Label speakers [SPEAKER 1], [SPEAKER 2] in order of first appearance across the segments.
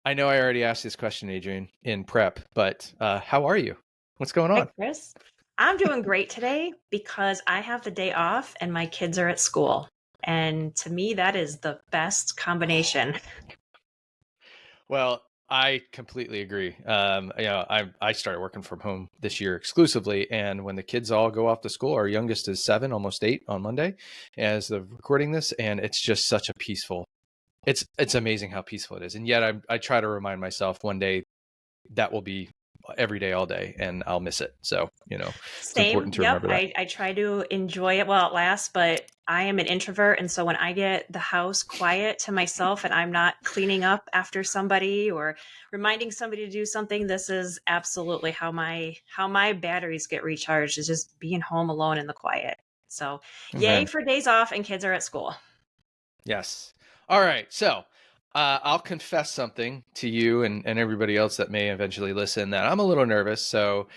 [SPEAKER 1] I know I already asked this question, Adrian, in prep, but how are you? What's going
[SPEAKER 2] Hi,
[SPEAKER 1] on?
[SPEAKER 2] Chris. I'm doing great today because I have the day off and my kids are at school. And to me, that is the best combination.
[SPEAKER 1] Well, I completely agree. I started working from home this year exclusively, and when the kids all go off to school, our youngest is 7, almost 8 on Monday, as of recording this, and it's just such a peaceful. It's amazing how peaceful it is, and yet I try to remind myself one day that will be every day, all day, and I'll miss it. So it's
[SPEAKER 2] Same.
[SPEAKER 1] important to
[SPEAKER 2] Yep.
[SPEAKER 1] remember that.
[SPEAKER 2] I try to enjoy it while it lasts, but I am an introvert. And so when I get the house quiet to myself and I'm not cleaning up after somebody or reminding somebody to do something, this is absolutely how my batteries get recharged is just being home alone in the quiet. So yay
[SPEAKER 1] Amen.
[SPEAKER 2] for days off and kids are at school.
[SPEAKER 1] Yes. All right. So I'll confess something to you and everybody else that may eventually listen that I'm a little nervous. So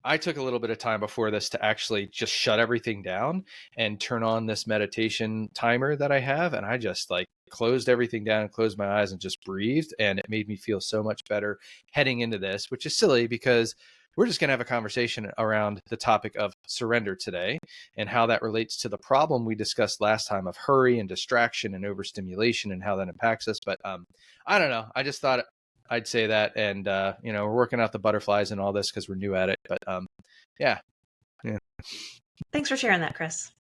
[SPEAKER 1] I took a little bit of time before this to actually just shut everything down and turn on this meditation timer that I have. And I just like closed everything down and closed my eyes and just breathed. And it made me feel so much better heading into this, which is silly because we're just going to have a conversation around the topic of surrender today and how that relates to the problem we discussed last time of hurry and distraction and overstimulation and how that impacts us. But I don't know. I just thought I'd say that. And, we're working out the butterflies and all this because we're new at it. But yeah. Yeah.
[SPEAKER 2] Thanks for sharing that, Chris.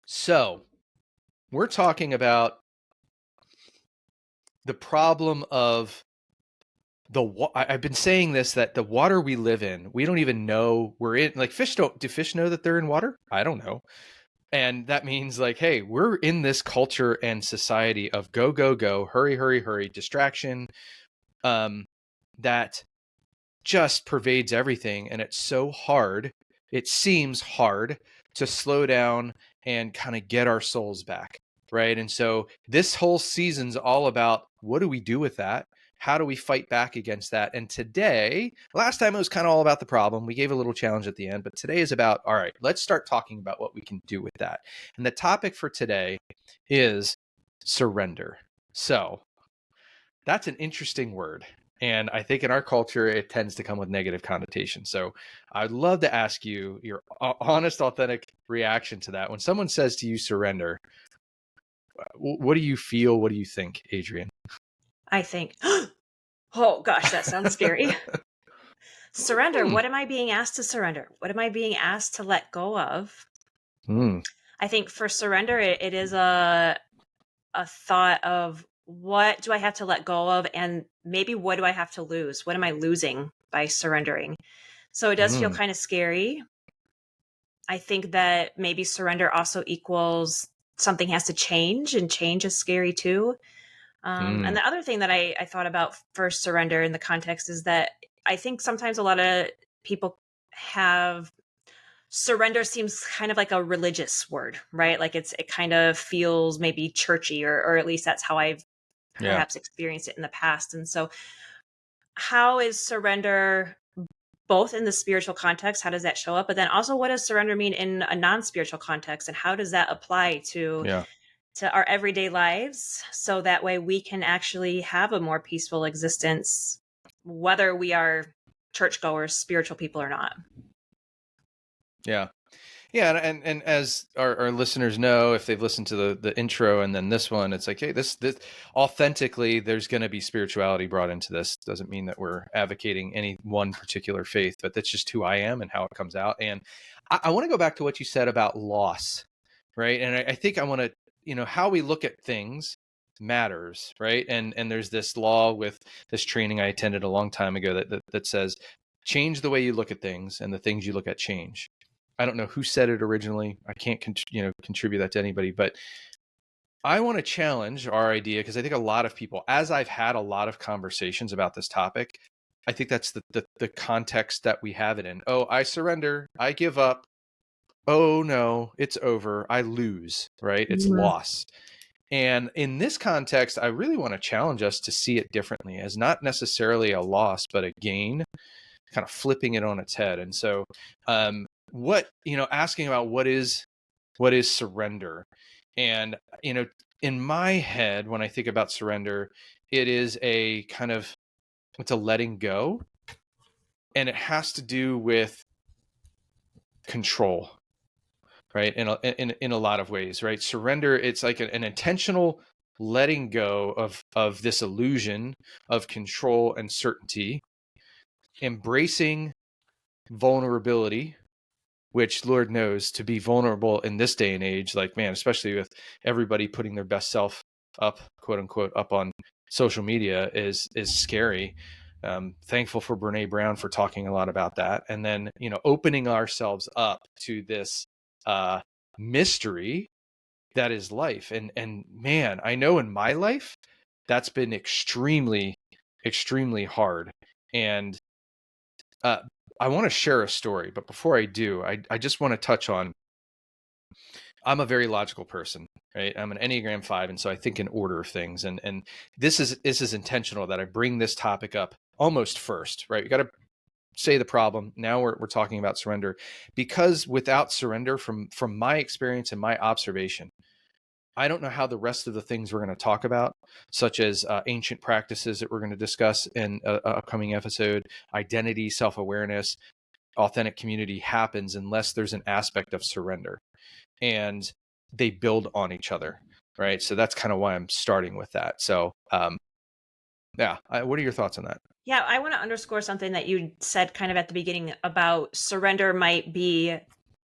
[SPEAKER 1] So we're talking about the problem of I've been saying this, that the water we live in, we don't even know we're in. Like do fish know that they're in water? I don't know. And that means like, hey, we're in this culture and society of go, go, go, hurry, hurry, hurry, distraction, that just pervades everything. And it's so hard. It seems hard to slow down and kind of get our souls back. Right. And so this whole season's all about what do we do with that? How do we fight back against that? And today, last time it was kind of all about the problem. We gave a little challenge at the end, but today is about, all right, let's start talking about what we can do with that. And the topic for today is surrender. So that's an interesting word. And I think in our culture, it tends to come with negative connotation. So I'd love to ask you your honest, authentic reaction to that. When someone says to you, surrender, what do you feel? What do you think, Adrian?
[SPEAKER 2] I think, oh gosh, that sounds scary. Surrender.
[SPEAKER 1] Hmm.
[SPEAKER 2] What am I being asked to surrender? What am I being asked to let go of?
[SPEAKER 1] Hmm.
[SPEAKER 2] I think for surrender, it is a thought of what do I have to let go of, and maybe what do I have to lose? What am I losing by surrendering? So it does feel
[SPEAKER 1] Hmm.
[SPEAKER 2] kind of scary. I think that maybe surrender also equals something has to change, and change is scary too. And
[SPEAKER 1] Hmm.
[SPEAKER 2] the other thing that I thought about for surrender in the context is that I think sometimes a lot of people have surrender seems kind of like a religious word, right? Like it kind of feels maybe churchy, or at least that's how I've
[SPEAKER 1] Yeah.
[SPEAKER 2] perhaps experienced it in the past. And so, how is surrender both in the spiritual context? How does that show up? But then also, what does surrender mean in a non-spiritual context, and how does that apply
[SPEAKER 1] Yeah.
[SPEAKER 2] to our everyday lives? So that way, we can actually have a more peaceful existence, whether we are churchgoers, spiritual people, or not.
[SPEAKER 1] Yeah. Yeah, and as our listeners know, if they've listened to the intro and then this one, it's like, hey, this authentically, there's going to be spirituality brought into this. Doesn't mean that we're advocating any one particular faith, but that's just who I am and how it comes out. And I want to go back to what you said about loss, right? And I think I want to, how we look at things matters, right? And there's this law with this training I attended a long time ago that says, change the way you look at things, and the things you look at change. I don't know who said it originally. I can't contribute that to anybody, but I want to challenge our idea because I think a lot of people, as I've had a lot of conversations about this topic, I think that's the context that we have it in. Oh, I surrender. I give up. Oh no, it's over. I lose, right? It's
[SPEAKER 2] Mhm.
[SPEAKER 1] loss. And in this context, I really want to challenge us to see it differently as not necessarily a loss, but a gain, kind of flipping it on its head. And so, asking about what is surrender, and in my head, when I think about surrender, it is a kind of, it's a letting go, and it has to do with control, right? In a lot of ways, right? Surrender, it's like an intentional letting go of this illusion of control and certainty, embracing vulnerability, which Lord knows, to be vulnerable in this day and age, like, man, especially with everybody putting their best self up, quote unquote, up on social media, is scary. Thankful for Brene Brown for talking a lot about that, and then, opening ourselves up to this uh, mystery that is life. And man, I know in my life that's been extremely, extremely hard. And uh, I want to share a story, but before I do, I just want to touch on, I'm a very logical person, right? I'm an Enneagram 5, and so I think in order of things. And this is intentional that I bring this topic up almost first, right? You got to say the problem. Now we're talking about surrender, because without surrender, from my experience and my observation, I don't know how the rest of the things we're going to talk about, such as ancient practices that we're going to discuss in an upcoming episode, identity, self-awareness, authentic community, happens unless there's an aspect of surrender, and they build on each other, right? So that's kind of why I'm starting with that. So yeah, what are your thoughts on that?
[SPEAKER 2] Yeah, I want to underscore something that you said kind of at the beginning about surrender might be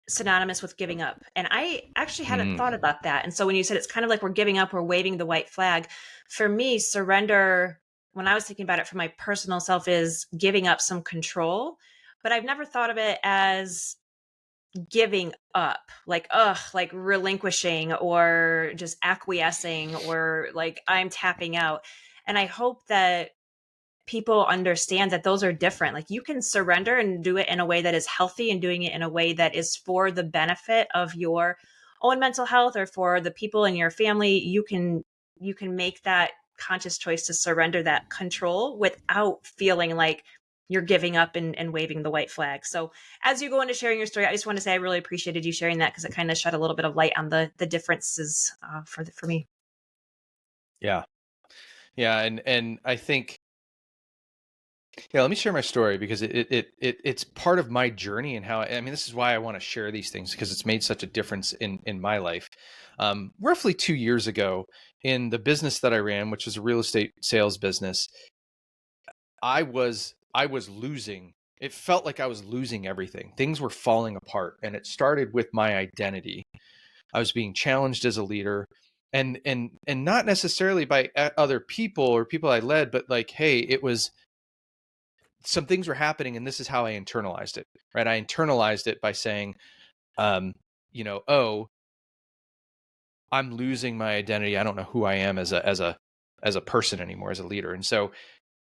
[SPEAKER 2] synonymous with giving up. And I actually hadn't
[SPEAKER 1] Mm,
[SPEAKER 2] thought about that. And so when you said it's kind of like we're giving up, we're waving the white flag, for me, surrender, when I was thinking about it for my personal self, is giving up some control. But I've never thought of it as giving up, like, like relinquishing or just acquiescing or like I'm tapping out. And I hope that people understand that those are different. Like you can surrender and do it in a way that is healthy and doing it in a way that is for the benefit of your own mental health or for the people in your family. You can make that conscious choice to surrender that control without feeling like you're giving up and waving the white flag. So as you go into sharing your story, I just want to say I really appreciated you sharing that because it kind of shed a little bit of light on the differences for me.
[SPEAKER 1] yeah, yeah, and I think, yeah, let me share my story, because it's part of my journey, and how I mean, this is why I want to share these things, because it's made such a difference in my life. Roughly 2 years ago, in the business that I ran, which was a real estate sales business, I was losing. It felt like I was losing everything. Things were falling apart, and it started with my identity. I was being challenged as a leader, and not necessarily by other people or people I led, but like, hey, it was, some things were happening, and this is how I internalized it, right? I internalized it by saying, um, oh, I'm losing my identity. I don't know who I am as a person anymore, as a leader. And so,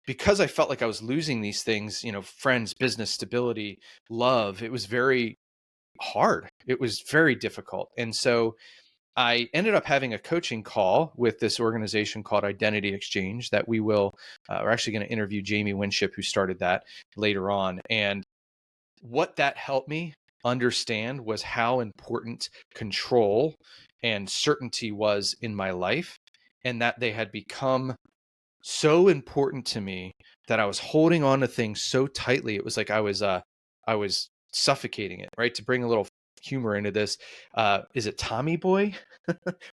[SPEAKER 1] because I felt like I was losing these things, friends, business, stability, love, it was very hard. It was very difficult. And so I ended up having a coaching call with this organization called Identity Exchange that we're actually going to interview Jamie Winship, who started that, later on. And what that helped me understand was how important control and certainty was in my life, and that they had become so important to me that I was holding on to things so tightly. It was like I was suffocating it, right? To bring a little humor into this, is it Tommy Boy?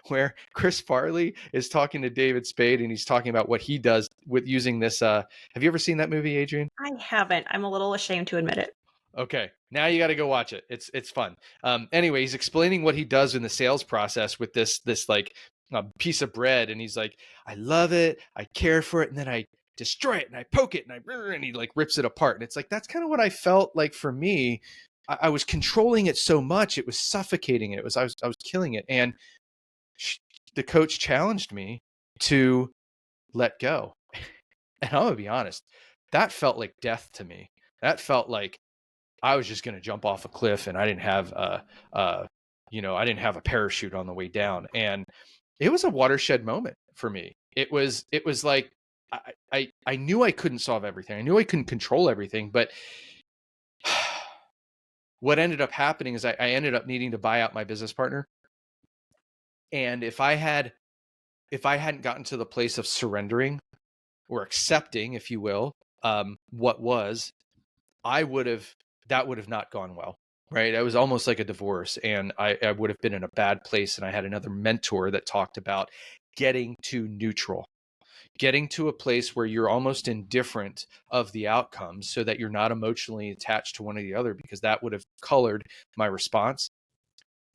[SPEAKER 1] Where Chris Farley is talking to David Spade, and he's talking about what he does with using this. Have you ever seen that movie, Adrian?
[SPEAKER 2] I haven't. I'm a little ashamed to admit it.
[SPEAKER 1] Okay, now you got to go watch it. It's fun. Anyway, he's explaining what he does in the sales process with this like piece of bread, and he's like, "I love it, I care for it, and then I destroy it, and I poke it, and he like rips it apart." And it's like, that's kind of what I felt like for me. I was controlling it so much, it was suffocating it. I was killing it, and the coach challenged me to let go. And I'm gonna be honest, that felt like death to me. That felt like I was just going to jump off a cliff, and I didn't have I didn't have a parachute on the way down. And it was a watershed moment for me. It was like, I knew I couldn't solve everything. I knew I couldn't control everything, but what ended up happening is I ended up needing to buy out my business partner. And if I had if I hadn't gotten to the place of surrendering or accepting, if you will, what was, I would have, that would have not gone well. Right. It was almost like a divorce, and I would have been in a bad place. And I had another mentor that talked about getting to neutral, getting to a place where you're almost indifferent of the outcomes so that you're not emotionally attached to one or the other, because that would have colored my response.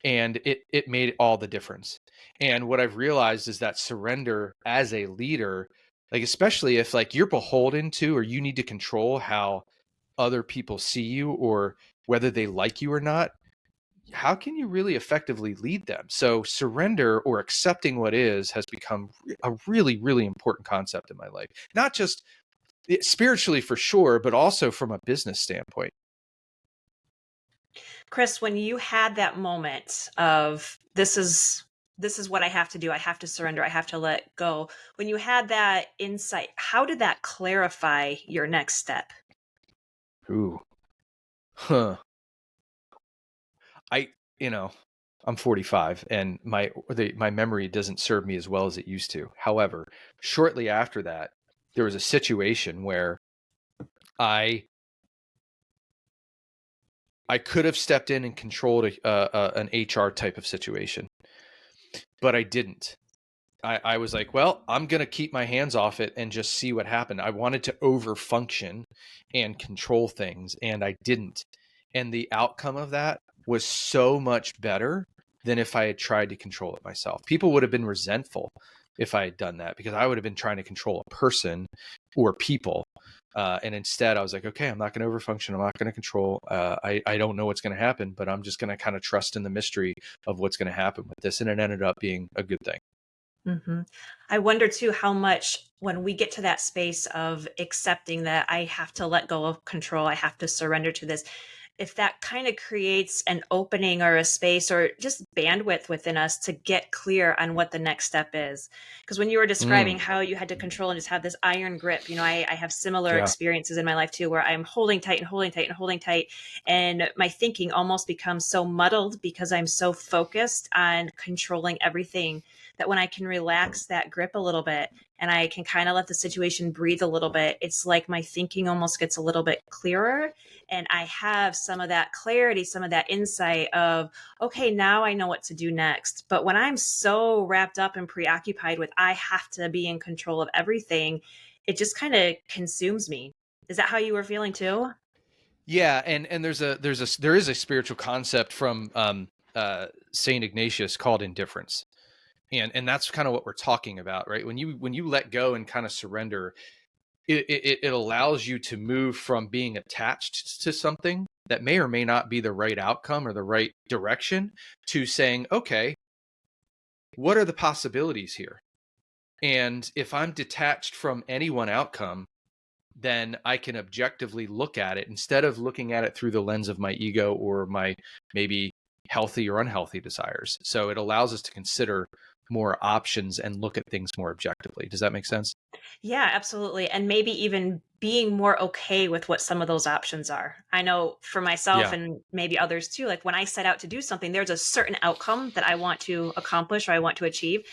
[SPEAKER 1] And it made all the difference. And what I've realized is that surrender as a leader, like especially if like you're beholden to, or you need to control how other people see you or whether they like you or not, how can you really effectively lead them? So surrender or accepting what is has become a really, really important concept in my life, not just spiritually for sure, but also from a business standpoint.
[SPEAKER 2] Chris, when you had that moment of this is what I have to do. I have to surrender. I have to let go. When you had that insight, how did that clarify your next step?
[SPEAKER 1] Ooh, huh. I, you know, I'm 45, and my memory doesn't serve me as well as it used to. However, shortly after that, there was a situation where I I could have stepped in and controlled an HR type of situation, but I didn't. I was like, well, I'm going to keep my hands off it and just see what happened. I wanted to overfunction and control things, and I didn't. And the outcome of that was so much better than if I had tried to control it myself. People would have been resentful if I had done that, because I would have been trying to control a person or people. And instead, I was like, okay, I'm not going to overfunction. I'm not going to control. I don't know what's going to happen, but I'm just going to kind of trust in the mystery of what's going to happen with this. And it ended up being a good thing.
[SPEAKER 2] hmm I wonder too how much when we get to that space of accepting that I have to let go of control, I have to surrender to this, if that kind of creates an opening or a space or just bandwidth within us to get clear on what the next step is. Because when you were describing
[SPEAKER 1] Mm,
[SPEAKER 2] how you had to control and just have this iron grip, I have similar
[SPEAKER 1] yeah.
[SPEAKER 2] experiences in my life too, where I'm holding tight and holding tight and holding tight. And my thinking almost becomes so muddled because I'm so focused on controlling everything that when I can relax that grip a little bit and I can kind of let the situation breathe a little bit, it's like my thinking almost gets a little bit clearer. And I have some of that clarity, some of that insight of, okay, now I know what to do next. But when I'm so wrapped up and preoccupied with, I have to be in control of everything, it just kind of consumes me. Is that how you were feeling too?
[SPEAKER 1] Yeah, and there is a spiritual concept from Saint Ignatius called indifference, and that's kind of what we're talking about, right? When you let go and kind of surrender, it allows you to move from being attached to something that may or may not be the right outcome or the right direction, to saying, okay, what are the possibilities here? And if I'm detached from any one outcome, then I can objectively look at it instead of looking at it through the lens of my ego or my maybe healthy or unhealthy desires. So it allows us to consider more options and look at things more objectively. Does that make sense?
[SPEAKER 2] Yeah, absolutely. And maybe even being more okay with what some of those options are. I know for myself
[SPEAKER 1] Yeah.
[SPEAKER 2] and maybe others too, like when I set out to do something, there's a certain outcome that I want to accomplish or I want to achieve.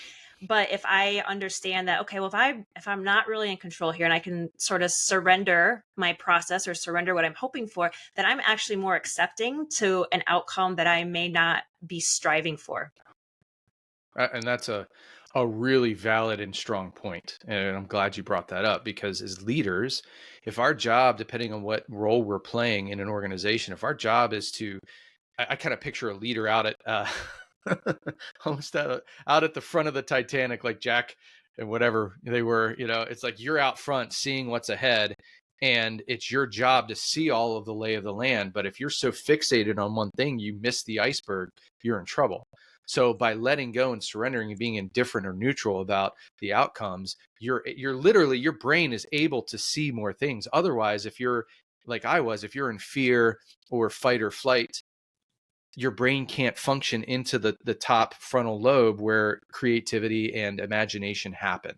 [SPEAKER 2] But if I understand that, okay, well, if I'm not really in control here and I can sort of surrender my process or surrender what I'm hoping for, then I'm actually more accepting to an outcome that I may not be striving for.
[SPEAKER 1] And that's a really valid and strong point. And I'm glad you brought that up, because as leaders, if our job, depending on what role we're playing in an organization, if our job is to, I kind of picture a leader out at almost out at the front of the Titanic, like Jack and whatever they were. It's like you're out front seeing what's ahead, and it's your job to see all of the lay of the land. But if you're so fixated on one thing, you miss the iceberg. You're in trouble. So by letting go and surrendering and being indifferent or neutral about the outcomes, you're literally, your brain is able to see more things. Otherwise, if you're like I was, if you're in fear or fight or flight, your brain can't function into the top frontal lobe where creativity and imagination happen.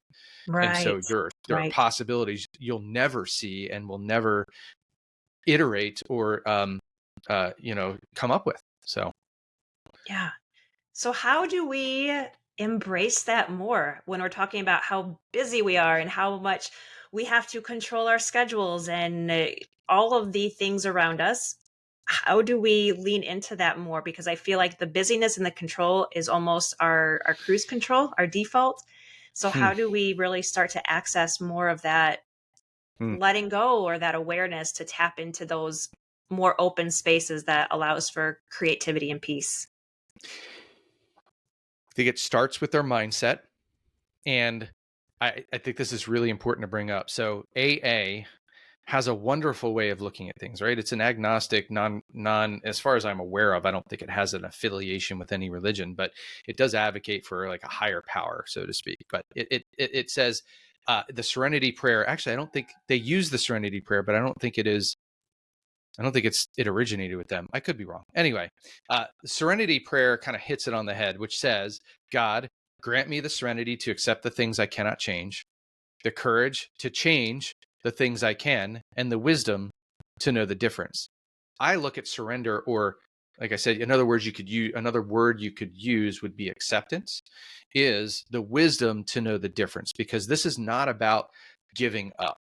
[SPEAKER 1] And so
[SPEAKER 2] Right.
[SPEAKER 1] there are
[SPEAKER 2] Right.
[SPEAKER 1] possibilities you'll never see and will never iterate or come up with. So
[SPEAKER 2] Yeah. So how do we embrace that more when we're talking about how busy we are and how much we have to control our schedules and all of the things around us. How do we lean into that more? Because I feel like the busyness and the control is almost our cruise control, our default. So
[SPEAKER 1] Hmm.
[SPEAKER 2] how do we really start to access more of that
[SPEAKER 1] Hmm.
[SPEAKER 2] letting go or that awareness to tap into those more open spaces that allows for creativity and peace?
[SPEAKER 1] I think it starts with their mindset. And I think this is really important to bring up. So AA has a wonderful way of looking at things, right? It's an agnostic, as far as I'm aware of, I don't think it has an affiliation with any religion, but it does advocate for like a higher power, so to speak. But it says the Serenity Prayer. Actually, I don't think they use the Serenity Prayer, but I don't think it is. I don't think it originated with them. I could be wrong. Anyway, the Serenity Prayer kind of hits it on the head, which says, "God, grant me the serenity to accept the things I cannot change, the courage to change the things I can, and the wisdom to know the difference." I look at surrender, or like I said, another word you could use would be acceptance, is the wisdom to know the difference, because this is not about giving up.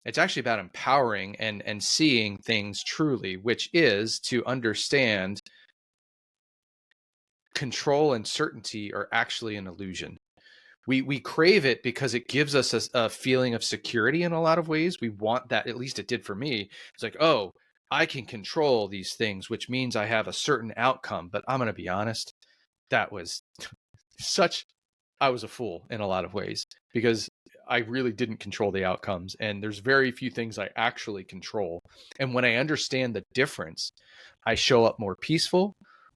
[SPEAKER 1] It's actually about empowering and seeing things truly, which is to understand control and certainty are actually an illusion. We crave it because it gives us a feeling of security in a lot of ways. We want that, at least it did for me. It's like, oh, I can control these things, which means I have a certain outcome. But I'm going to be honest, that was such I was a fool in a lot of ways, because I really didn't control the outcomes. And there's very few things I actually control. And when I understand the difference, I show up more peaceful,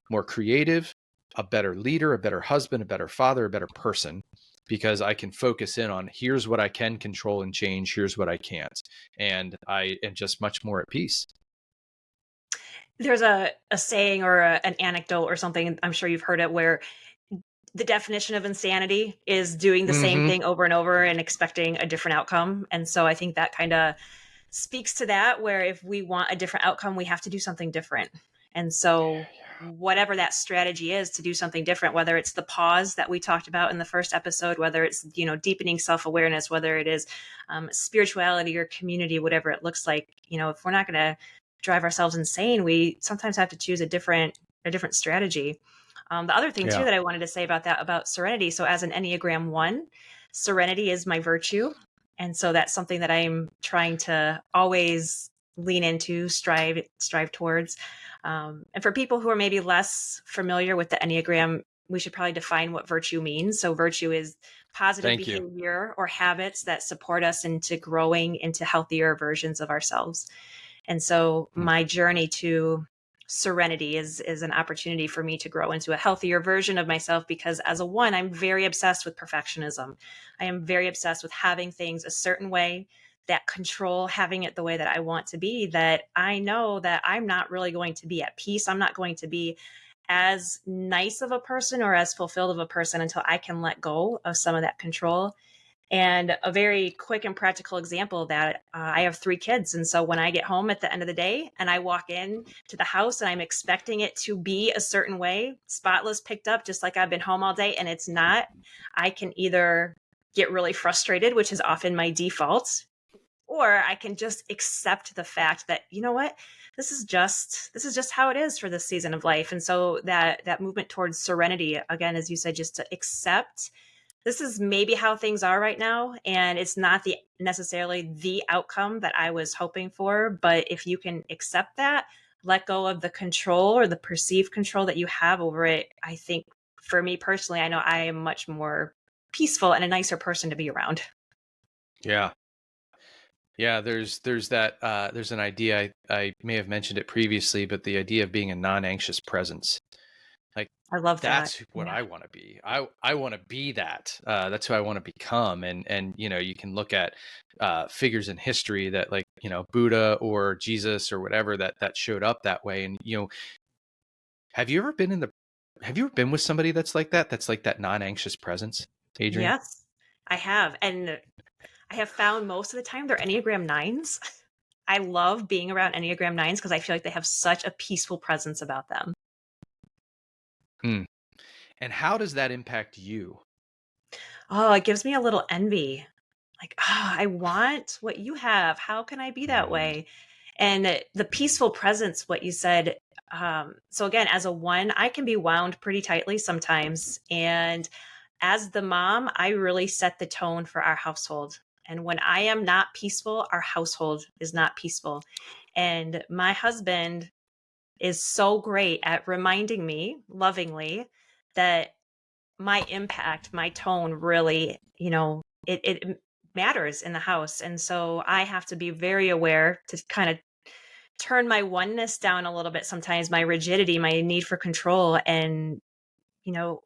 [SPEAKER 1] more creative, a better leader, a better husband, a better father, a better person, because I can focus in on here's what I can control and change, here's what I can't. And I am just much more at peace.
[SPEAKER 2] There's a saying or an anecdote or something, I'm sure you've heard it, where the definition of insanity is doing the same
[SPEAKER 1] Mm-hmm.
[SPEAKER 2] thing over and over and expecting a different outcome. And so I think that kind of speaks to that, where if we want a different outcome, we have to do something different. And so whatever that strategy is to do something different, whether it's the pause that we talked about in the first episode, whether it's, deepening self-awareness, whether it is spirituality or community, whatever it looks like, if we're not going to drive ourselves insane, we sometimes have to choose a different strategy. The other thing too
[SPEAKER 1] Yeah.
[SPEAKER 2] that I wanted to say about that, about serenity, so as an Enneagram 1, serenity is my virtue. And so that's something that I'm trying to always lean into, strive towards. And for people who are maybe less familiar with the Enneagram, we should probably define what virtue means. So virtue is positive
[SPEAKER 1] Thank you.
[SPEAKER 2] behavior or habits that support us into growing into healthier versions of ourselves. And so my journey to serenity is an opportunity for me to grow into a healthier version of myself, because as a 1, I'm very obsessed with perfectionism. I am very obsessed with having things a certain way, that control, having it the way that I want to be, that I know that I'm not really going to be at peace. I'm not going to be as nice of a person or as fulfilled of a person until I can let go of some of that control. And a very quick and practical example of that, I have 3 kids. And so when I get home at the end of the day and I walk in to the house and I'm expecting it to be a certain way, spotless, picked up, just like I've been home all day, and it's not, I can either get really frustrated, which is often my default, or I can just accept the fact that, you know what, this is just how it is for this season of life. And so that movement towards serenity, again, as you said, just to accept this is maybe how things are right now, and it's not the necessarily the outcome that I was hoping for. But if you can accept that, let go of the control or the perceived control that you have over it, I think for me personally, I know I am much more peaceful and a nicer person to be around.
[SPEAKER 1] Yeah. Yeah, there's that there's an idea, I may have mentioned it previously, but the idea of being a non-anxious presence. Like,
[SPEAKER 2] I love that.
[SPEAKER 1] that's what
[SPEAKER 2] Yeah.
[SPEAKER 1] I want to be. I want to be that. That's who I want to become. And you can look at figures in history that, like, Buddha or Jesus or whatever, that showed up that way. And have you ever been in the have you ever been with somebody that's like that? That's like that non-anxious presence, Adrian?
[SPEAKER 2] Yes, I have. And I have found most of the time they're Enneagram 9s. I love being around Enneagram 9s because I feel like they have such a peaceful presence about them.
[SPEAKER 1] Hmm. And how does that impact you?
[SPEAKER 2] Oh, it gives me a little envy. Like, I want what you have. How can I be that
[SPEAKER 1] Mm,
[SPEAKER 2] way? And the peaceful presence, what you said. So again, as a one, I can be wound pretty tightly sometimes. And as the mom, I really set the tone for our household. And when I am not peaceful, our household is not peaceful. And my husband is so great at reminding me lovingly that my impact, my tone really, it matters in the house. And so I have to be very aware to kind of turn my oneness down a little bit sometimes, my rigidity, my need for control, and,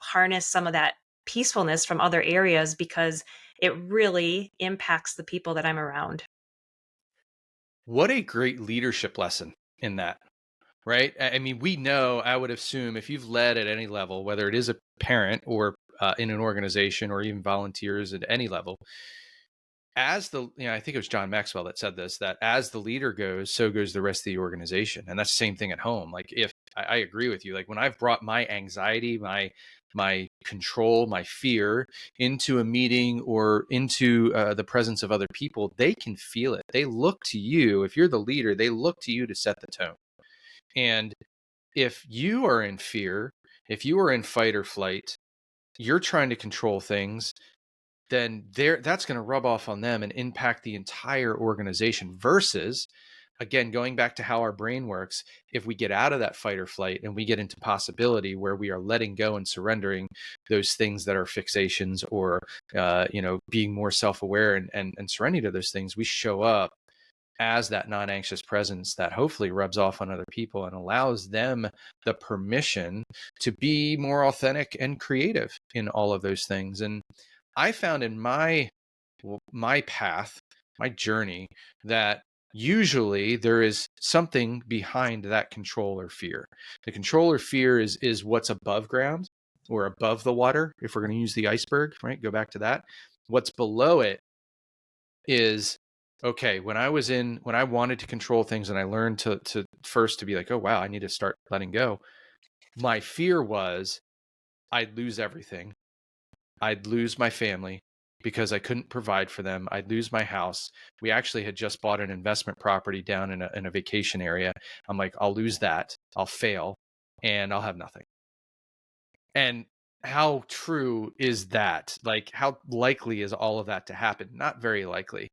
[SPEAKER 2] harness some of that peacefulness from other areas because it really impacts the people that I'm around.
[SPEAKER 1] what a great leadership lesson in that, right? I mean, we know, I would assume, if you've led at any level, whether it is a parent or in an organization or even volunteers at any level, as I think it was John Maxwell that said this, that as the leader goes, so goes the rest of the organization. And that's the same thing at home. Like, if I agree with you, like when I've brought my anxiety, my control, my fear into a meeting or into the presence of other people, they can feel it. They look to you. If you're the leader, they look to you to set the tone. And if you are in fear, if you are in fight or flight, you're trying to control things, then that's going to rub off on them and impact the entire organization. Versus, again, going back to how our brain works, if we get out of that fight or flight and we get into possibility where we are letting go and surrendering those things that are fixations, or being more self-aware and surrendering to those things, we show up as that non-anxious presence that hopefully rubs off on other people and allows them the permission to be more authentic and creative in all of those things. And I found in my path, my journey, that usually there is something behind that control or fear. The control or fear is what's above ground or above the water, if we're going to use the iceberg, right? Go back to that. What's below it is, okay, when I wanted to control things and I learned to first to be like, oh wow, I need to start letting go. My fear was I'd lose everything. I'd lose my family because I couldn't provide for them. I'd lose my house. We actually had just bought an investment property down in a vacation area. I'm like, I'll lose that. I'll fail and I'll have nothing. And how true is that? Like, how likely is all of that to happen? Not very likely.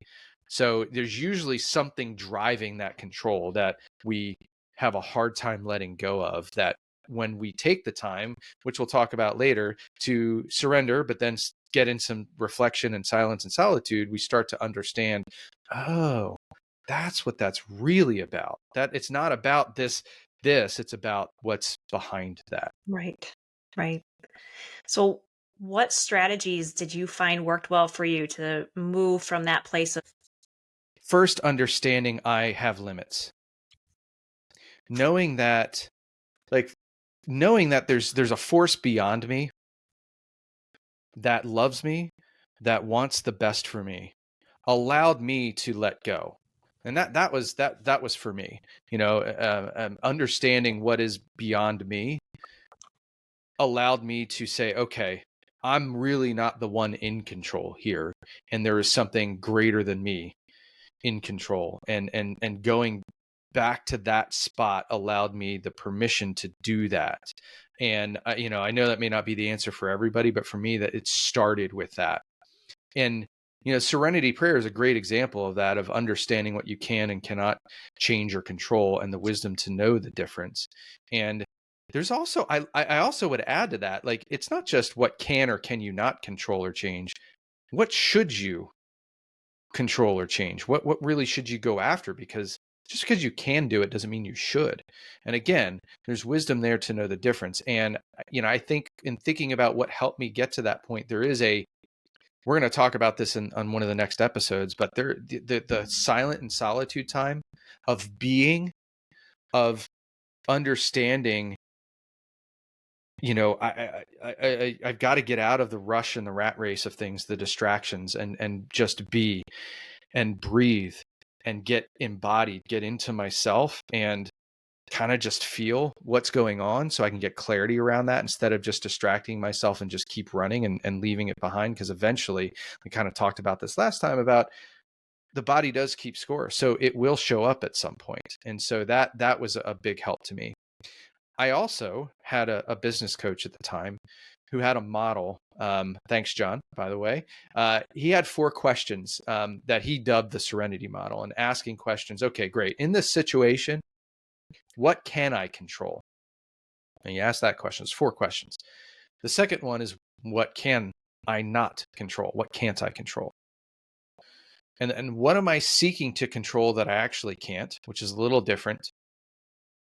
[SPEAKER 1] So there's usually something driving that control that we have a hard time letting go of, that when we take the time, which we'll talk about later, to surrender, but then get in some reflection and silence and solitude, we start to understand, oh, that's what that's really about. That it's not about this, it's about what's behind that.
[SPEAKER 2] Right. Right. So, what strategies did you find worked well for you to move from that place of
[SPEAKER 1] First, understanding I have limits. Knowing that, like, knowing that there's a force beyond me that loves me, that wants the best for me, allowed me to let go. And that was for me, understanding what is beyond me allowed me to say, okay, I'm really not the one in control here, and there is something greater than me in control. And going back to that spot allowed me the permission to do that. And I know that may not be the answer for everybody, but for me, that it started with that. And serenity prayer is a great example of that, of understanding what you can and cannot change or control, and the wisdom to know the difference. And there's also, I also would add to that, like, it's not just what can or can you not control or change. What should you control or change? What really should you go after? Because just because you can do it doesn't mean you should. And again, there's wisdom there to know the difference. And I think, in thinking about what helped me get to that point, we're going to talk about this on one of the next episodes, but the silent and solitude time of being, of understanding, I've got to get out of the rush and the rat race of things, the distractions, and just be and breathe and get embodied, get into myself. And kind of just feel what's going on so I can get clarity around that instead of just distracting myself and just keep running and leaving it behind. Because eventually, we kind of talked about this last time about the body does keep score. So it will show up at some point. And so that was a big help to me. I also had a business coach at the time who had a model. Thanks, John, by the way. He had 4 questions that he dubbed the serenity model, and asking questions. Okay, great. In this situation, what can I control? And you ask that question. It's 4 questions. The second one is, what can I not control? What can't I control? And what am I seeking to control that I actually can't, which is a little different?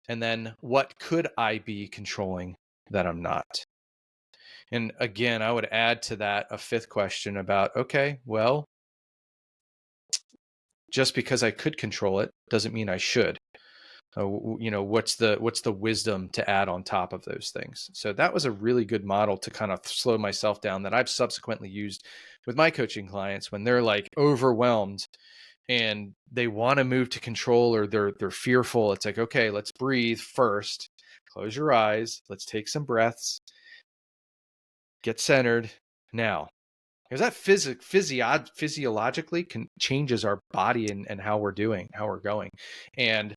[SPEAKER 1] And then what could I be controlling that I'm not? And again, I would add to that a 5th question about, okay, well, just because I could control it doesn't mean I should. What's the wisdom to add on top of those things? So that was a really good model to kind of slow myself down that I've subsequently used with my coaching clients when they're like overwhelmed and they want to move to control, or they're fearful. It's like, okay, let's breathe first. Close your eyes. Let's take some breaths. Get centered now. Because that physiologically changes our body and how we're doing, how we're going. And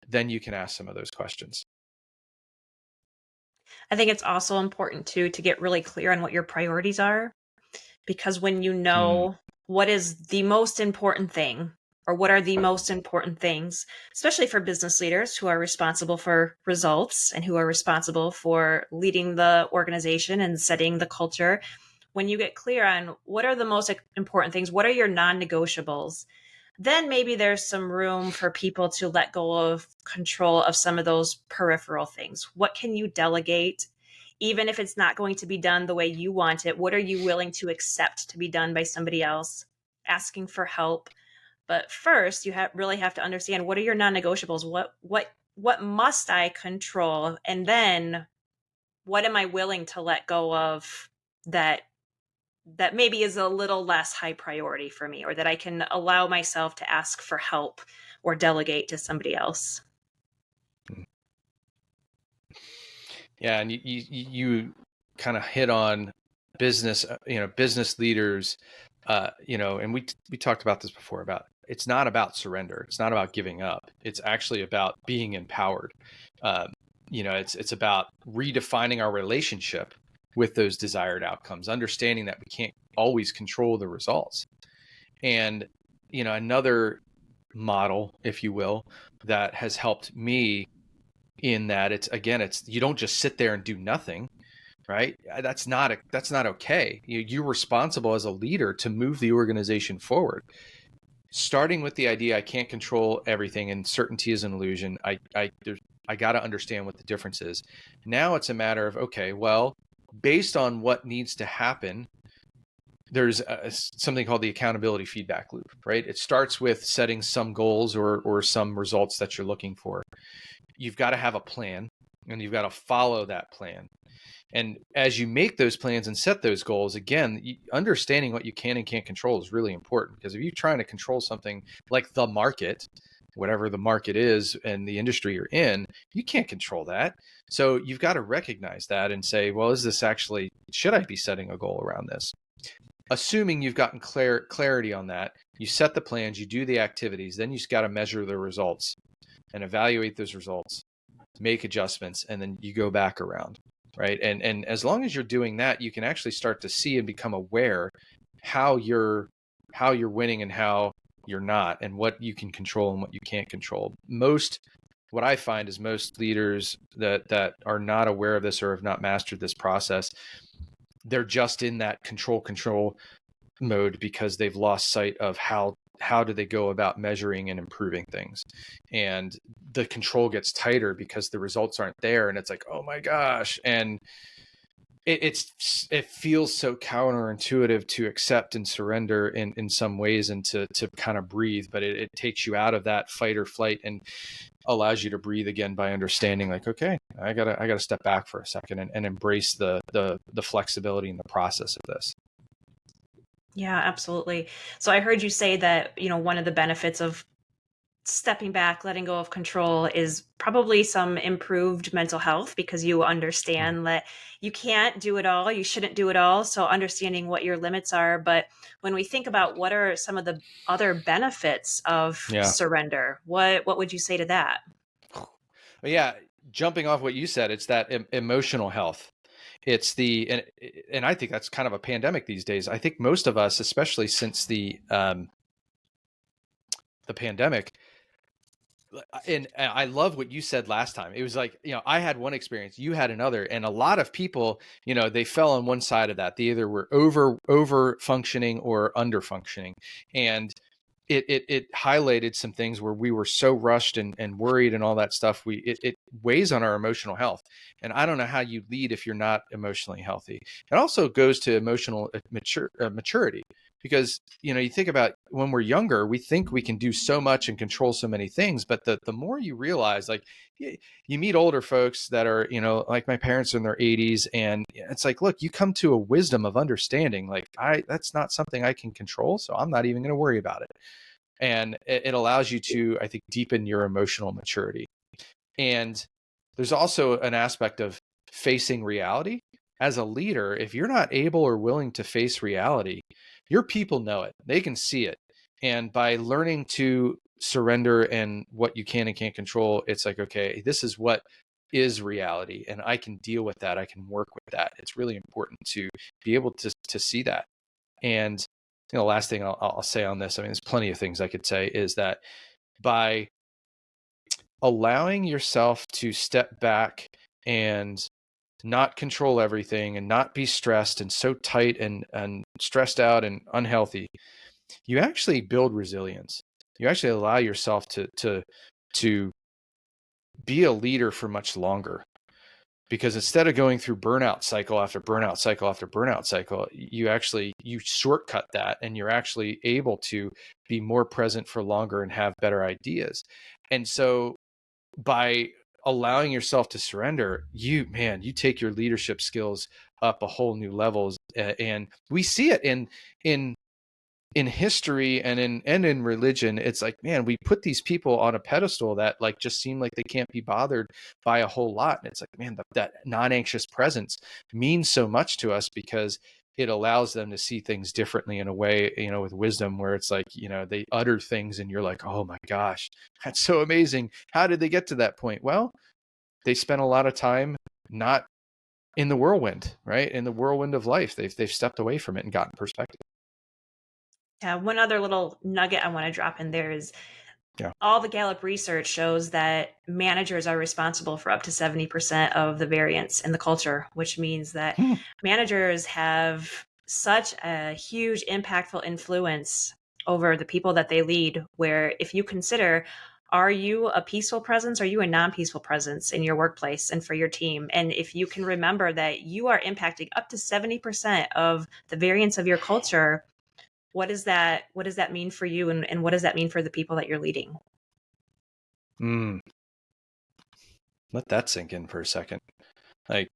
[SPEAKER 1] then you can ask some of those questions.
[SPEAKER 2] I think it's also important too to get really clear on what your priorities are, because when you know what is the most important thing, or what are the most important things, especially for business leaders who are responsible for results and who are responsible for leading the organization and setting the culture, when you get clear on what are the most important things, what are your non-negotiables, then maybe there's some room for people to let go of control of some of those peripheral things. What can you delegate? Even if it's not going to be done the way you want it, what are you willing to accept to be done by somebody else? Asking for help. But first, you really have to understand, what are your non-negotiables? What must I control? And then what am I willing to let go of that maybe is a little less high priority for me, or that I can allow myself to ask for help or delegate to somebody else.
[SPEAKER 1] Yeah, and you kind of hit on business, business leaders, and we talked about this before about, it's not about surrender. It's not about giving up. It's actually about being empowered. It's about redefining our relationship with those desired outcomes, understanding that we can't always control the results. And, another model, if you will, that has helped me in that, it's you don't just sit there and do nothing, right? That's not okay. You're responsible as a leader to move the organization forward. Starting with the idea, I can't control everything and certainty is an illusion. I got to understand what the difference is. Now it's a matter of, okay, well, based on what needs to happen, there's something called the accountability feedback loop, right? It starts with setting some goals or some results that you're looking for. You've got to have a plan and you've got to follow that plan. And as you make those plans and set those goals, again, understanding what you can and can't control is really important, because if you're trying to control something like the market, whatever the market is and the industry you're in, you can't control that. So you've got to recognize that and say, well, should I be setting a goal around this? Assuming you've gotten clarity on that, you set the plans, you do the activities, then you've got to measure the results and evaluate those results, make adjustments, and then you go back around, right? And as long as you're doing that, you can actually start to see and become aware how you're winning and how you're not, and what you can control and what you can't control. What I find is most leaders that are not aware of this or have not mastered this process, they're just in that control mode because they've lost sight of how do they go about measuring and improving things. And the control gets tighter because the results aren't there, and it's like, oh my gosh. And it feels so counterintuitive to accept and surrender in some ways, and to kind of breathe, but it takes you out of that fight or flight and allows you to breathe again by understanding, like, okay, I gotta step back for a second and embrace the flexibility in the process of this.
[SPEAKER 2] Yeah, absolutely. So I heard you say that, one of the benefits of stepping back, letting go of control is probably some improved mental health because you
[SPEAKER 1] Mm.
[SPEAKER 2] understand that you can't do it all, you shouldn't do it all. So understanding what your limits are. But when we think about what are some of the other benefits of
[SPEAKER 1] Yeah.
[SPEAKER 2] surrender, what would you say to that?
[SPEAKER 1] But yeah, jumping off what you said, it's that emotional health. It's the and I think that's kind of a pandemic these days. I think most of us, especially since the pandemic, and I love what you said last time. It was like, I had one experience, you had another, and a lot of people, they fell on one side of that. They either were over functioning or under functioning, and it highlighted some things where we were so rushed and worried and all that stuff. It weighs on our emotional health, and I don't know how you lead if you're not emotionally healthy. It also goes to emotional maturity, because you think about when we're younger, we think we can do so much and control so many things, but the more you realize, like, you meet older folks that are, like my parents are in their 80s, and it's like, look, you come to a wisdom of understanding, like, that's not something I can control, so I'm not even going to worry about it. And it allows you to, I think, deepen your emotional maturity. And there's also an aspect of facing reality. As a leader, if you're not able or willing to face reality, your people know it, they can see it. And by learning to surrender and what you can and can't control, it's like, okay, this is what is reality, and I can deal with that, I can work with that. It's really important to be able to see that. And last thing I'll say on this, I mean, there's plenty of things I could say, is that by allowing yourself to step back and not control everything and not be stressed and so tight and stressed out and unhealthy, you actually build resilience. You actually allow yourself to be a leader for much longer, because instead of going through burnout cycle after burnout cycle after burnout cycle, you shortcut that, and you're actually able to be more present for longer and have better ideas. And so by allowing yourself to surrender, you take your leadership skills up a whole new levels. And we see it in history and in religion. It's like, man, we put these people on a pedestal that, like, just seem like they can't be bothered by a whole lot. And it's like, man, that non-anxious presence means so much to us, because it allows them to see things differently in a way, with wisdom, where it's like, they utter things and you're like, oh my gosh, that's so amazing. How did they get to that point? Well, they spent a lot of time not in the whirlwind, right? In the whirlwind of life. They've stepped away from it and gotten perspective.
[SPEAKER 2] Yeah, one other little nugget I want to drop in there is
[SPEAKER 1] Yeah.
[SPEAKER 2] all the Gallup research shows that managers are responsible for up to 70% of the variance in the culture, which means that
[SPEAKER 1] Hmm.
[SPEAKER 2] managers have such a huge, impactful influence over the people that they lead. Where if you consider, are you a peaceful presence? Are you a non peaceful presence in your workplace and for your team? And if you can remember that you are impacting up to 70% of the variance of your culture, what does that mean for you, and what does that mean for the people that you're leading?
[SPEAKER 1] Mm. Let that sink in for a second. Like,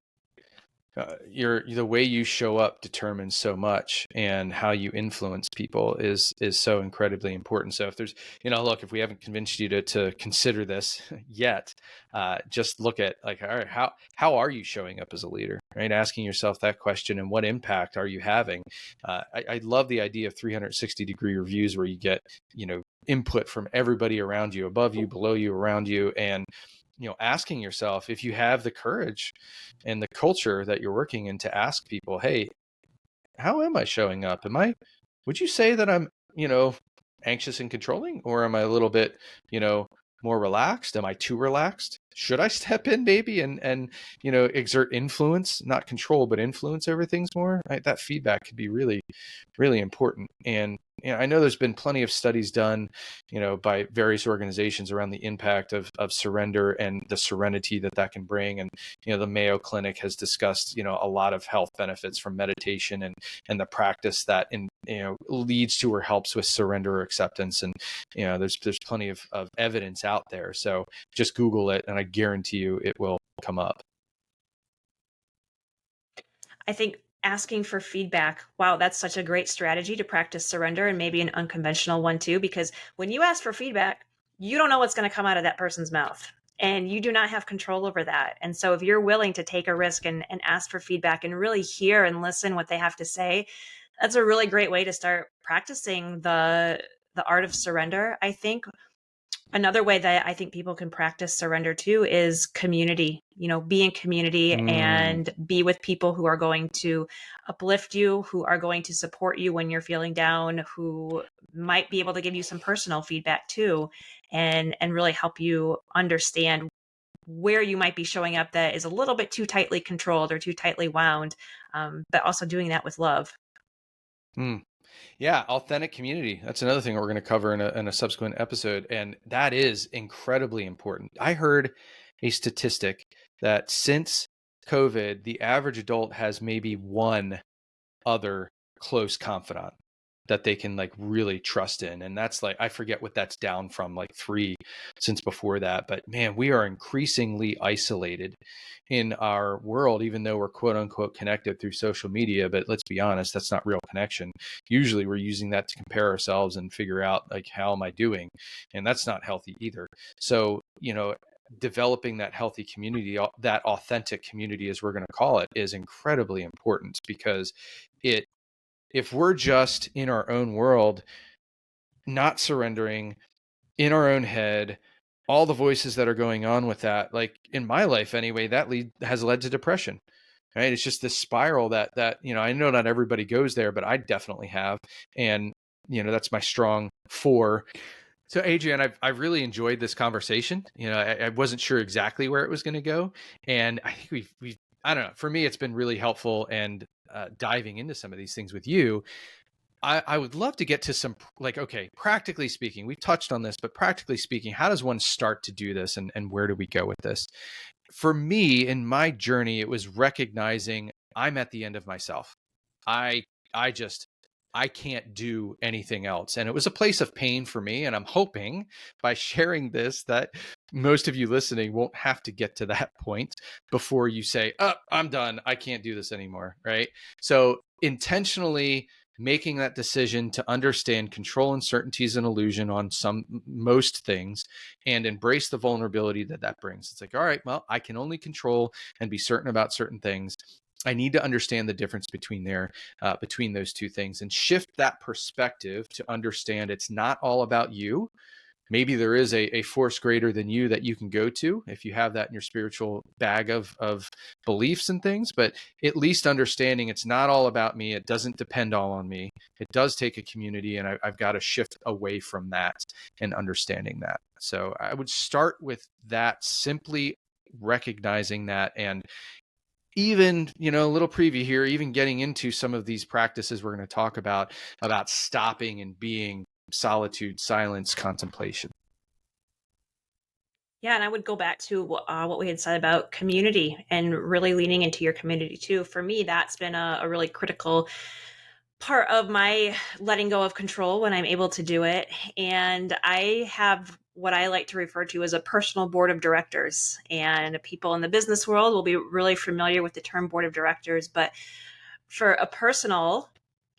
[SPEAKER 1] the way you show up determines so much, and how you influence people is so incredibly important. So if there's, look, if we haven't convinced you to consider this yet, just look at, like, all right, how are you showing up as a leader, right? Asking yourself that question, and what impact are you having? I love the idea of 360-degree reviews, where you get, input from everybody around you, above you, below you, around you, and asking yourself, if you have the courage and the culture that you're working in, to ask people, hey, how am I showing up? Would you say that I'm, anxious and controlling, or am I a little bit, more relaxed? Am I too relaxed? Should I step in maybe and exert influence, not control, but influence over things more? Right? That feedback could be really, really important. And I know there's been plenty of studies done, by various organizations around the impact of surrender and the serenity that can bring. And the Mayo Clinic has discussed, a lot of health benefits from meditation and the practice that leads to or helps with surrender or acceptance. And there's plenty of evidence out there. So just Google it, and I guarantee you it will come up.
[SPEAKER 2] I think asking for feedback, wow, that's such a great strategy to practice surrender, and maybe an unconventional one too, because when you ask for feedback, you don't know what's going to come out of that person's mouth. And you do not have control over that. And so if you're willing to take a risk and ask for feedback and really hear and listen what they have to say, that's a really great way to start practicing the art of surrender. I think another way that I think people can practice surrender too is community. Be in community
[SPEAKER 1] Mm,
[SPEAKER 2] and be with people who are going to uplift you, who are going to support you when you're feeling down, who might be able to give you some personal feedback too, and really help you understand where you might be showing up that is a little bit too tightly controlled or too tightly wound, but also doing that with love.
[SPEAKER 1] mm. Yeah, authentic community. That's another thing we're going to cover in a subsequent episode. And that is incredibly important. I heard a statistic that since COVID, the average adult has maybe one other close confidant that they can like really trust in. And that's like, I forget what that's down from, like three since before that. But man, we are increasingly isolated in our world, even though we're quote unquote connected through social media. But let's be honest, that's not real connection. Usually we're using that to compare ourselves and figure out like, how am I doing? And that's not healthy either. So, developing that healthy community, that authentic community, as we're going to call it, is incredibly important, because it if we're just in our own world, not surrendering, in our own head, all the voices that are going on with that, like in my life anyway, that has led to depression. Right? It's just this spiral that I know not everybody goes there, but I definitely have. And that's my strong four. So Adrian, I've really enjoyed this conversation. I wasn't sure exactly where it was going to go, and I think we've I don't know. For me, it's been really helpful, and diving into some of these things with you. I would love to get to some, like, okay, practically speaking, we've touched on this, but practically speaking, how does one start to do this, and where do we go with this? For me, in my journey, it was recognizing I'm at the end of myself. I I just I can't do anything else. And it was a place of pain for me. And I'm hoping by sharing this that most of you listening won't have to get to that point before you say, oh, I'm done. I can't do this anymore. Right. So intentionally making that decision to understand control uncertainty is an illusion on most things, and embrace the vulnerability that brings. It's like, all right, well, I can only control and be certain about certain things. I need to understand the difference between those two things, and shift that perspective to understand it's not all about you. Maybe there is a force greater than you that you can go to if you have that in your spiritual bag of beliefs and things, but at least understanding it's not all about me. It doesn't depend all on me. It does take a community, and I've got to shift away from that and understanding that. So I would start with that, simply recognizing that. And even a little preview here, even getting into some of these practices we're going to talk about stopping and being, solitude, silence, contemplation.
[SPEAKER 2] Yeah, and I would go back to what we had said about community and really leaning into your community too. For me, that's been a really critical part of my letting go of control when I'm able to do it. And I have what I like to refer to as a personal board of directors. And people in the business world will be really familiar with the term board of directors, but for a personal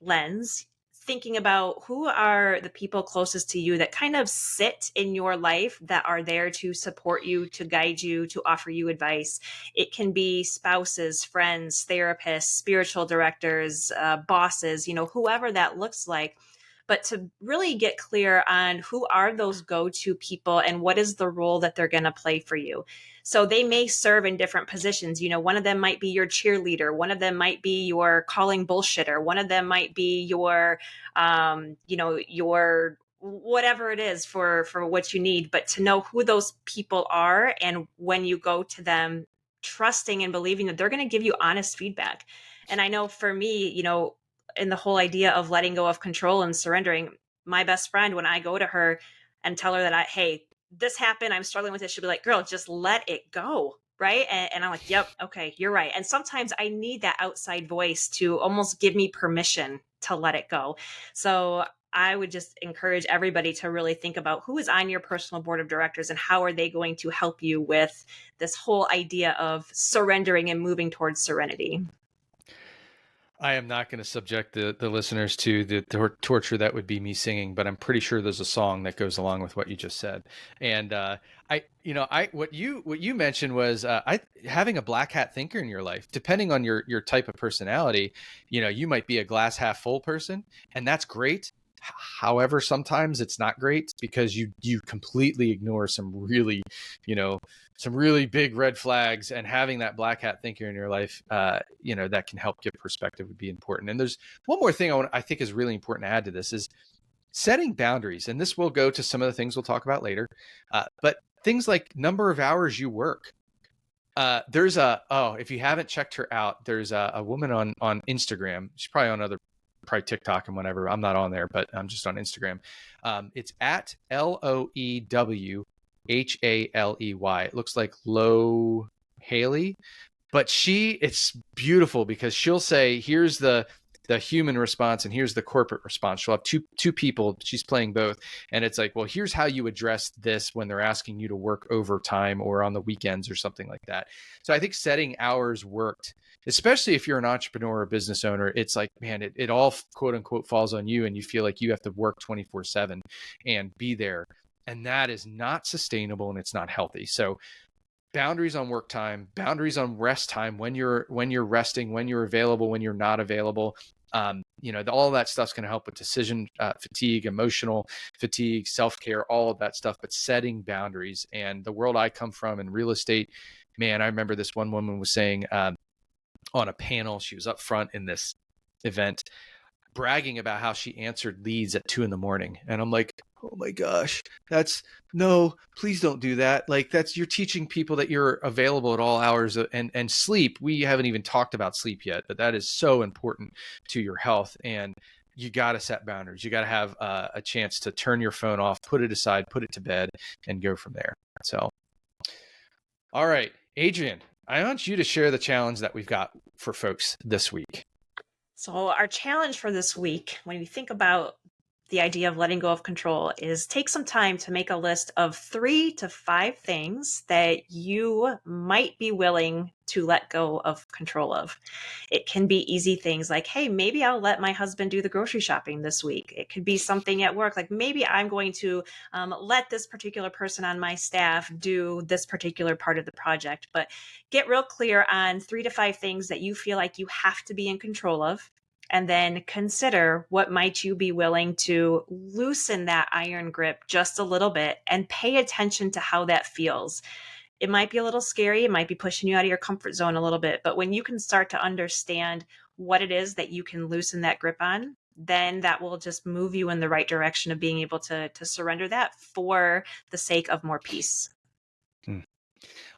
[SPEAKER 2] lens, thinking about who are the people closest to you that kind of sit in your life that are there to support you, to guide you, to offer you advice. It can be spouses, friends, therapists, spiritual directors, bosses, whoever that looks like. But to really get clear on who are those go to people and what is the role that they're going to play for you. So they may serve in different positions. One of them might be your cheerleader. One of them might be your calling bullshitter. One of them might be your whatever it is for what you need. But to know who those people are, and when you go to them, trusting and believing that they're going to give you honest feedback. And I know for me, in the whole idea of letting go of control and surrendering, my best friend, when I go to her and tell her that hey, this happened, I'm struggling with it, she'll be like, girl, just let it go. Right. And I'm like, yep, okay, you're right. And sometimes I need that outside voice to almost give me permission to let it go. So I would just encourage everybody to really think about who is on your personal board of directors and how are they going to help you with this whole idea of surrendering and moving towards serenity.
[SPEAKER 1] I am not going to subject the listeners to the torture that would be me singing, but I'm pretty sure there's a song that goes along with what you just said. And what you mentioned was having a black hat thinker in your life. Depending on your type of personality, you might be a glass half full person, and that's great. However, sometimes it's not great because you completely ignore you know, some really big red flags, and having that black hat thinker in your life, that can help give perspective would be important. And there's one more thing I think is really important to add to this is setting boundaries. And this will go to some of the things we'll talk about later. But things like number of hours you work. If you haven't checked her out, there's a woman on Instagram. She's probably TikTok and whatever. I'm not on there, but I'm just on Instagram. It's at LOEWHALEY. It looks like Low Haley, but it's beautiful because she'll say, here's the human response and here's the corporate response. She'll have two people, she's playing both, and it's like, well, here's how you address this when they're asking you to work overtime or on the weekends or something like that. So I think setting hours worked, especially if you're an entrepreneur or business owner. It's like, man, it all quote unquote falls on you, and you feel like you have to work 24/7 and be there, and that is not sustainable and it's not healthy. So boundaries on work time, boundaries on rest time, when you're resting, when you're available, when you're not available. All of that stuff's going to help with decision fatigue, emotional fatigue, self-care, all of that stuff. But setting boundaries, and the world I come from in real estate, man, I remember this one woman was saying on a panel, she was up front in this event, bragging about how she answered leads at 2 a.m. And I'm like, oh my gosh, no, please don't do that. Like, you're teaching people that you're available at all hours. And sleep. We haven't even talked about sleep yet, but that is so important to your health. And you got to set boundaries. You got to have a chance to turn your phone off, put it aside, put it to bed, and go from there. So, all right, Adrian, I want you to share the challenge that we've got for folks this week.
[SPEAKER 2] So, our challenge for this week, when you think about the idea of letting go of control, is take some time to make a list of 3 to 5 things that you might be willing to let go of control of. It can be easy things like, hey, maybe I'll let my husband do the grocery shopping this week. It could be something at work, like maybe I'm going to let this particular person on my staff do this particular part of the project. But get real clear on 3 to 5 things that you feel like you have to be in control of, and then consider what might you be willing to loosen that iron grip just a little bit, and pay attention to how that feels. It might be a little scary. It might be pushing you out of your comfort zone a little bit, but when you can start to understand what it is that you can loosen that grip on, then that will just move you in the right direction of being able to surrender that for the sake of more peace.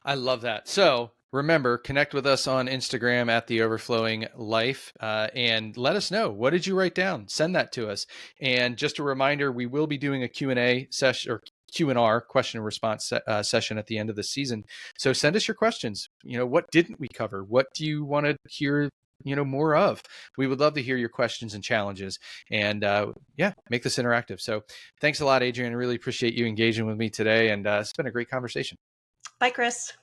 [SPEAKER 1] I love that. So remember, connect with us on Instagram at The Overflowing Life, and let us know, what did you write down? Send that to us. And just a reminder, we will be doing a Q&A session, or Q&R, question and response session at the end of the season. So send us your questions. What didn't we cover? What do you want to hear more of? We would love to hear your questions and challenges, and make this interactive. So thanks a lot, Adrian. I really appreciate you engaging with me today, and it's been a great conversation.
[SPEAKER 2] Bye, Chris.